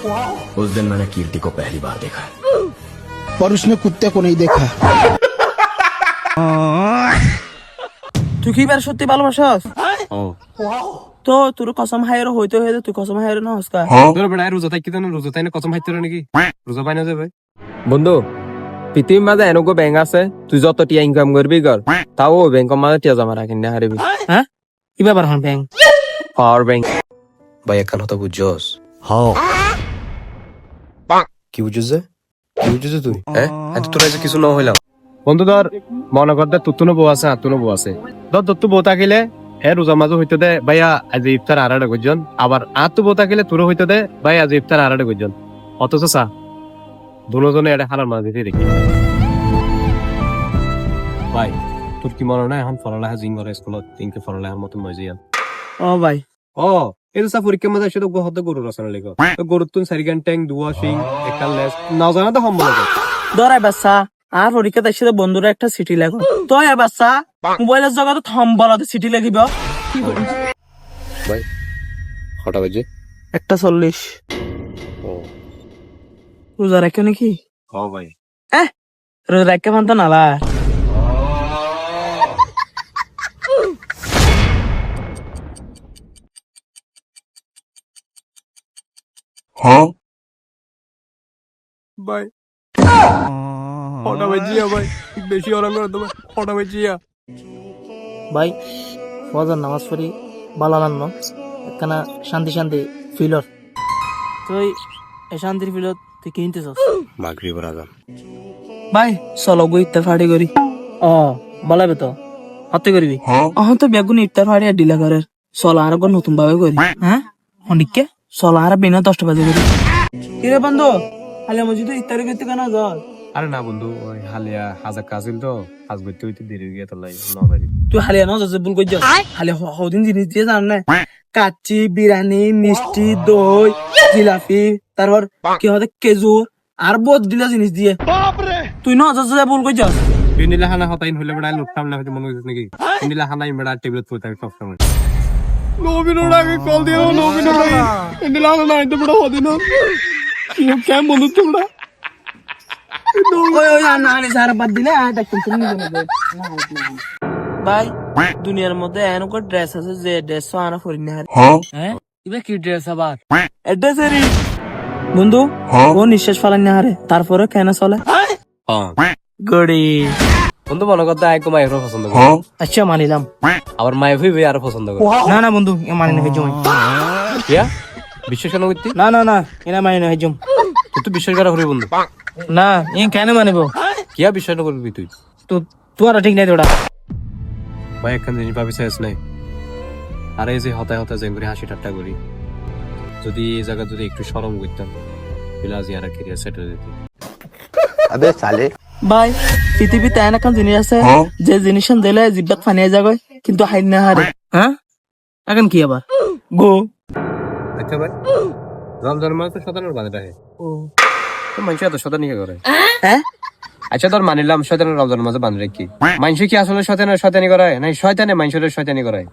उस दिन मैंने कीर्ति को पहली बार देखा पर उसने कुत्ते को नहीं देखा। তুই কি বার সত্যি ভালোবাসস? তো তোর কসম হায়র হইতে হইতে তুই কসম হায়র না হসকা। তোর বেড়ায় রোজা থাকি তো রোজা তাই না কসম হাইতে নাকি রোজা পাই না যাবে বন্ধু পৃথিবীর মাঝে এনেকো ব্যাংক আছে তুই যত টিয়া ইনকাম করবি কর তাও ওই ব্যাংকের মাঝে টিয়া জমা রাখেন না হারিবি হ্যাঁ কি ব্যাপার হন ব্যাং? পাওয়ার ব্যাংক भाई एक কথা বুঝছস কি বুঝছস কি বুঝছস তুই হ্যাঁ এত তোর কাছে কিছু না হইলাম বন্ধু ধর মনে করতে তুতুনো বউ আছে আতুনো বউ আছে ধর তোর বউ থাকিলে হে রোজা মাঝে হইতে দে ভাইয়া আজ ইফতার আড়াড়ে করজন আবার আত্ম বউ থাকিলে তোর হইতে দে ভাই আজ ইফতার আড়াড়ে করজন অথচ চা দুজনে এটা হারার মাঝে দিয়ে দেখি ভাই তোর কি মনে নাই এখন ফলালেখা জিং করে স্কুলত তিনকে ফলালেখার মতন মজিয়ান ও ভাই ও এই তো পরীক্ষার মধ্যে এসে তো হতে গরু রচনা লেখো গরুর তুন সারিগান ট্যাং দুয়া সিং একটা লেস না জানা তো সম্বল দরাই বাচ্চা আর পরীক্ষাতে এসে বন্ধুরা একটা সিটি লেখো তো এ বাচ্চা মোবাইলের জগতে থম্বলাতে সিটি লিখিব ভাই কটা বাজে 1:40 রোজা রাখো নাকি? ও ভাই রোজা রাখতে পারতো নালা ভাই ফটা বাজিয়া ভাই বেশি অরাম করে তো ফটা বাজিয়া ভাই ফজর নামাজ পড়ি ভালো লাগলো একখানা শান্তি শান্তি ফিলর তুই এই শান্তির ফিলত তুই কিনতে চাস মাগরিবের আজান ভাই চলো গো ইফতার ফাড়ি করি ও বলাবে তো হতে করবি অহন তো বেগুন ইফতার ফাড়ি আর ডিলা করে চলো আর একবার নতুন ভাবে করি হ্যাঁ অনেককে চলো আর বিনা 10টা বাজে করি কিরে বন্ধু আলে মসজিদ ইফতারি করতে কেন যাস? আরে না বন্ধু ওই হালিয়া হাজার কাজিল তো আজ করতে হইতে দেরি হয়ে গিয়ে তো লাই না পারি তুই হালিয়া না যাচ্ছে ভুল করছিস হালিয়া হদিন জিনিস দিয়ে জান না কাচ্চি বিরিয়ানি মিষ্টি দই জিলাপি তারপর কি হবে খেজুর আর বহুত দিলা জিনিস দিয়ে তুই না যাচ্ছে ভুল করছিস পিন্ডিলা খানা হতাইন হইলে বেড়া লুটতাম না হইতে মনে হইছে নাকি পিন্ডিলা খানা বেড়া টেবিলত পড়তে আমি সবসময় নবীনোর আগে কল দিও নবীনোর আগে পিন্ডিলা খানা হইতে বেড়া হদিন কি কেন বলু তোমরা ওই ওই না আনি সারা বাদ দিলে দেখুন তুমি ভাই দুনিয়ার মধ্যে এরকম ড্রেস আছে যে ড্রেস আনা ফরি না হ্যাঁ ইবে কি ড্রেস আবার এড্রেস এরি বন্ধু ও নিঃশ্বাস ফালান না হারে তারপরে কেন চলে গড়ি বন্ধু মনে করতে আইকো মায়ের পছন্দ করে আচ্ছা মানিলাম আবার মায়ের ভাই আরো পছন্দ করে না না বন্ধু এ মানি না হেজুম কিয়া বিশ্বাস কেন করতি না না না এনা মানি না হেজুম তুই তো বিশ্বাস করা করি বন্ধু না এ কেন মানিব কিয়া বিশ্বাস না করবি তুই তো তোরা ঠিক নাই তোরা ভাই একখান জিনিস ভাবি চাইছ নাই আর এই যে হতায় হতায় যেন করে হাসি ঠাট্টা করি যদি এই জায়গা যদি একটু সরম করতাম তাহলে আজ ইয়ারা কেরিয়ার সেটেল দিতি আবে সালে ভাই পৃথিবীতে এমন জিনিস আছে যে জিনিস দিলে জিব্বাত ফানিয়ে যাবে কিন্তু হাইন না হারে হ্যাঁ এখন কি আবার গো আচ্ছা ভাই রমজানের মাসে তো শতানের বাঁধা হয় তো মানুষ এত শতানি কে করে হ্যাঁ আচ্ছা তোর মানিলাম শয়তানের রমজানের মাঝে বাঁধ রাখি মানুষ কি আসলে শয়তানি করায় না শয়তানে মানুষের শয়তানি করায়